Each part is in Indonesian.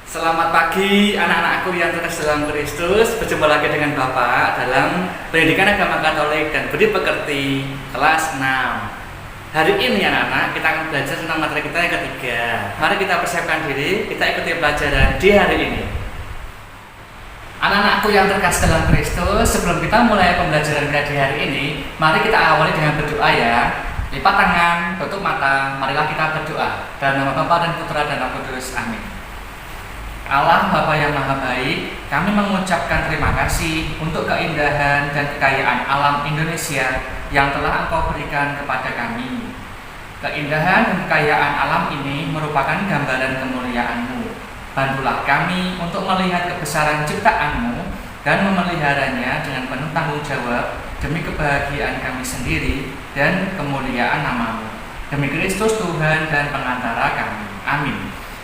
Selamat pagi anak-anakku yang terkasih dalam Kristus. Berjumpa lagi dengan Bapak dalam Pendidikan Agama Katolik dan Budi Pekerti kelas 6. Hari ini anak-anak kita akan belajar tentang materi kita yang ketiga. Mari kita persiapkan diri, kita ikuti pelajaran di hari ini. Anak-anakku yang terkasih dalam Kristus, sebelum kita mulai pembelajaran kita di hari ini, mari kita awali dengan berdoa ya. Lipat tangan, tutup mata, marilah kita berdoa. Dalam nama Bapa dan Putra dan Roh Kudus. Amin. Allah Bapa yang Maha Baik, kami mengucapkan terima kasih untuk keindahan dan kekayaan alam Indonesia yang telah Engkau berikan kepada kami. Keindahan dan kekayaan alam ini merupakan gambaran kemuliaan-Mu. Bantulah kami untuk melihat kebesaran ciptaan-Mu dan memeliharanya dengan penuh tanggung jawab demi kebahagiaan kami sendiri dan kemuliaan nama-Mu. Demi Kristus Tuhan dan pengantara kami. Amin.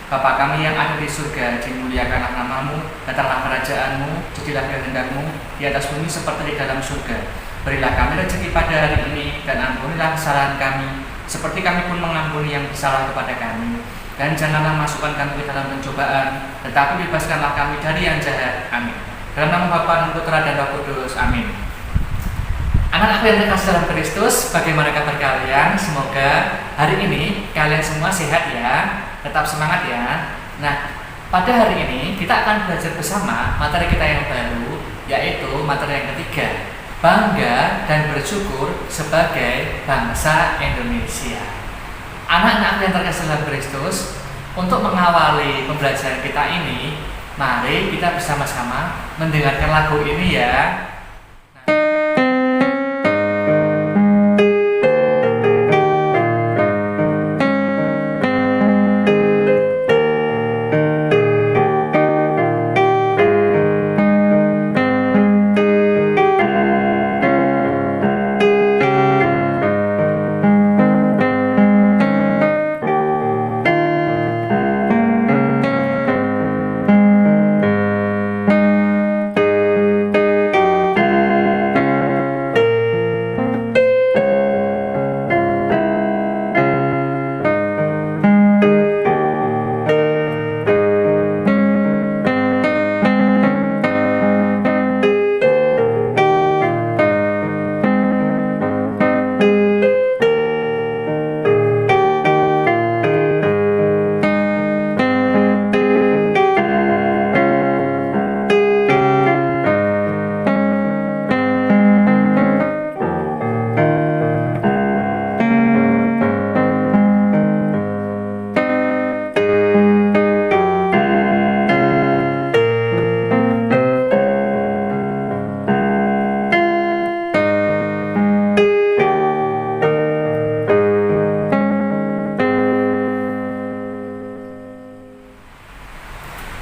Bapa kami yang ada di surga, dimuliakanlah nama-Mu, datanglah kerajaan-Mu, jadilah kehendak-Mu di atas bumi seperti di dalam surga. Berilah kami rezeki pada hari ini, dan ampunilah kesalahan kami, seperti kami pun mengampuni yang bersalah kepada kami. Dan janganlah masukkan kami ke dalam pencobaan, tetapi bebaskanlah kami dari yang jahat. Amin. Dalam nama Bapa dan Putra dan Roh Kudus. Amin. Anak-anak yang terkasih dalam Kristus, bagaimana kabar kalian? Semoga hari ini kalian semua sehat ya. Tetap semangat ya. Nah, pada hari ini kita akan belajar bersama materi kita yang baru, yaitu materi yang ketiga, bangga dan bersyukur sebagai bangsa Indonesia. Anak-anak yang terkasih dalam Kristus, untuk mengawali pembelajaran kita ini, mari kita bersama-sama mendengarkan lagu ini ya.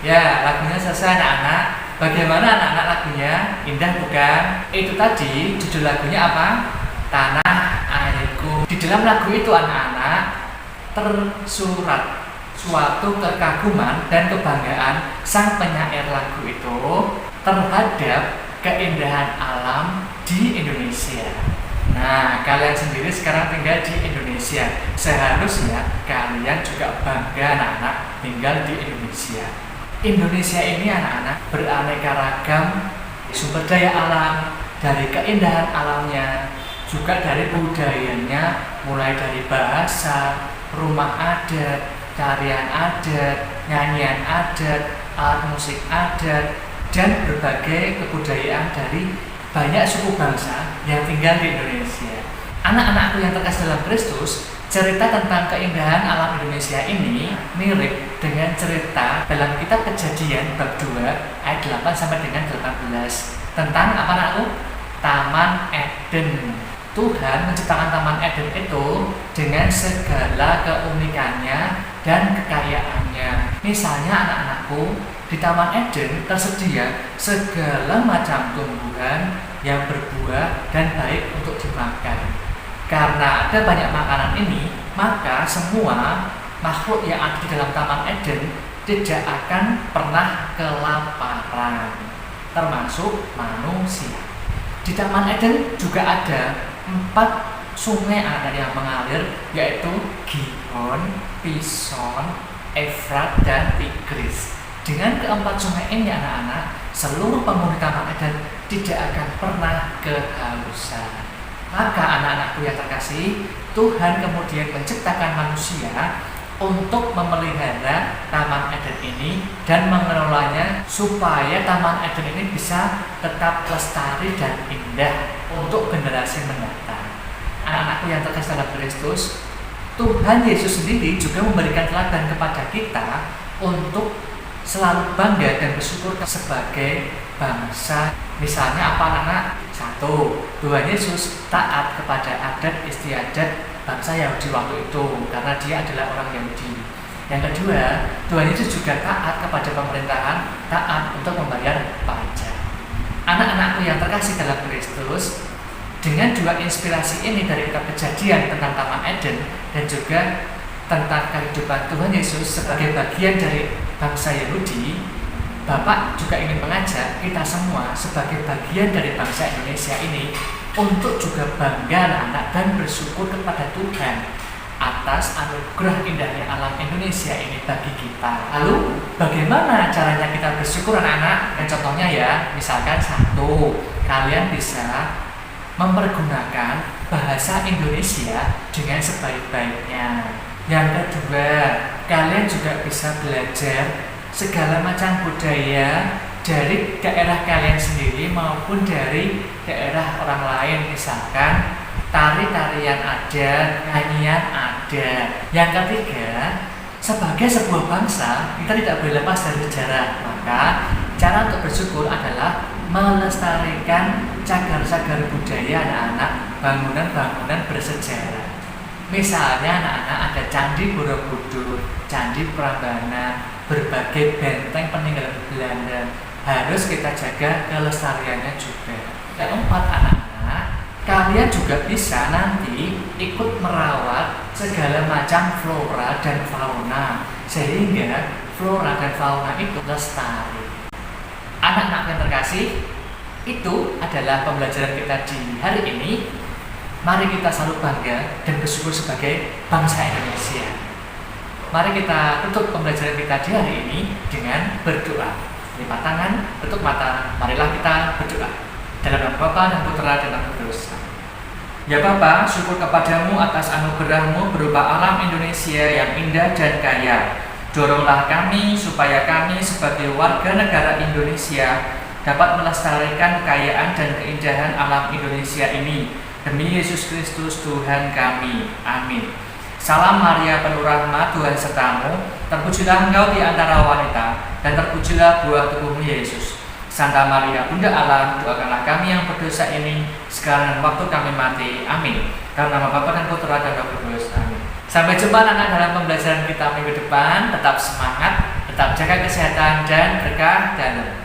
Ya, lagunya selesai anak-anak. Bagaimana anak-anak lagunya? Indah bukan? Itu tadi judul lagunya apa? Tanah Airku. Di dalam lagu itu anak-anak tersurat suatu kekaguman dan kebanggaan sang penyair lagu itu terhadap keindahan alam di Indonesia. Nah, kalian sendiri sekarang tinggal di Indonesia. Seharusnya kalian juga bangga anak-anak tinggal di Indonesia. Indonesia ini anak-anak beraneka ragam sumber daya alam, dari keindahan alamnya, juga dari budayanya, mulai dari bahasa, rumah adat, tarian adat, nyanyian adat, alat musik adat, dan berbagai kebudayaan dari banyak suku bangsa yang tinggal di Indonesia. Anak-anakku yang terkasih dalam Kristus, cerita tentang keindahan alam Indonesia ini mirip dengan cerita dalam kitab Kejadian bab 2 ayat 8 sampai dengan 18 tentang apa anakku? Taman Eden. Tuhan menciptakan Taman Eden itu dengan segala keunikannya dan kekayaannya. Misalnya anak-anakku, di Taman Eden tersedia segala macam tumbuhan yang berbuah dan baik untuk dimakan. Karena ada banyak makanan ini, maka semua makhluk yang ada di dalam Taman Eden tidak akan pernah kelaparan, termasuk manusia. Di Taman Eden juga ada 4 sungai yang mengalir, yaitu Gihon, Pison, Efrat, dan Tigris. Dengan keempat sungai ini anak-anak, seluruh penghuni Taman Eden tidak akan pernah kehausan. Maka anak-anakku yang terkasih, Tuhan kemudian menciptakan manusia untuk memelihara Taman Eden ini dan mengelolanya supaya Taman Eden ini bisa tetap lestari dan indah untuk generasi mendatang. Anak-anakku yang terkasih dalam Kristus, Tuhan Yesus sendiri juga memberikan teladan kepada kita untuk selalu bangga dan bersyukur sebagai bangsa. Misalnya apa anak-anak? Satu, Tuhan Yesus taat kepada adat istiadat bangsa Yahudi waktu itu karena dia adalah orang Yahudi. Yang kedua, Tuhan Yesus juga taat kepada pemerintahan, taat untuk membayar pajak. Anak-anakku yang terkasih dalam Kristus, dengan dua inspirasi ini dari kitab Kejadian tentang Taman Eden dan juga tentang kehidupan Tuhan Yesus sebagai bagian dari bangsa Yahudi, Bapak juga ingin mengajak kita semua sebagai bagian dari bangsa Indonesia ini untuk juga bangga anak-anak dan bersyukur kepada Tuhan atas anugerah indahnya alam Indonesia ini bagi kita. Lalu bagaimana caranya kita bersyukur anak-anak? Dan contohnya ya, misalkan satu, kalian bisa mempergunakan bahasa Indonesia dengan sebaik-baiknya. Yang kedua, kalian juga bisa belajar segala macam budaya dari daerah kalian sendiri maupun dari daerah orang lain. Misalkan tari-tarian ada, nyanyian ada. Yang ketiga, sebagai sebuah bangsa kita tidak boleh lepas dari sejarah. Maka cara untuk bersyukur adalah melestarikan cagar-cagar budaya anak-anak, bangunan-bangunan bersejarah. Misalnya anak-anak ada Candi Borobudur, Candi Prambanan, berbagai benteng peninggalan Belanda, harus kita jaga kelestariannya juga. Yang keempat anak-anak, kalian juga bisa nanti ikut merawat segala macam flora dan fauna sehingga flora dan fauna itu lestari. Anak-anak yang terkasih, itu adalah pembelajaran kita di hari ini. Mari kita selalu bangga dan bersyukur sebagai bangsa Indonesia. Mari kita tutup pembelajaran kita di hari ini dengan berdoa. Lipat tangan, tutup mata, marilah kita berdoa. Dalam nama Bapa dan Putra dan Roh Kudus. Ya Bapa, syukur kepadamu atas anugerah-Mu berupa alam Indonesia yang indah dan kaya. Doronglah kami supaya kami sebagai warga negara Indonesia dapat melestarikan kekayaan dan keindahan alam Indonesia ini. Demi Yesus Kristus Tuhan kami. Amin. Salam Maria penuh rahmat, Tuhan sertamu. Terpujilah engkau di antara wanita, dan terpujilah buah tubuhmu Yesus. Santa Maria Bunda Allah, doakanlah kami yang berdosa ini sekarang dan waktu kami mati. Amin. Dalam nama Bapa dan Putra dan Roh Kudus. Amin. Sampai jumpa anak-anak dalam pembelajaran kita minggu depan. Tetap semangat, tetap jaga kesehatan dan berkah dalam.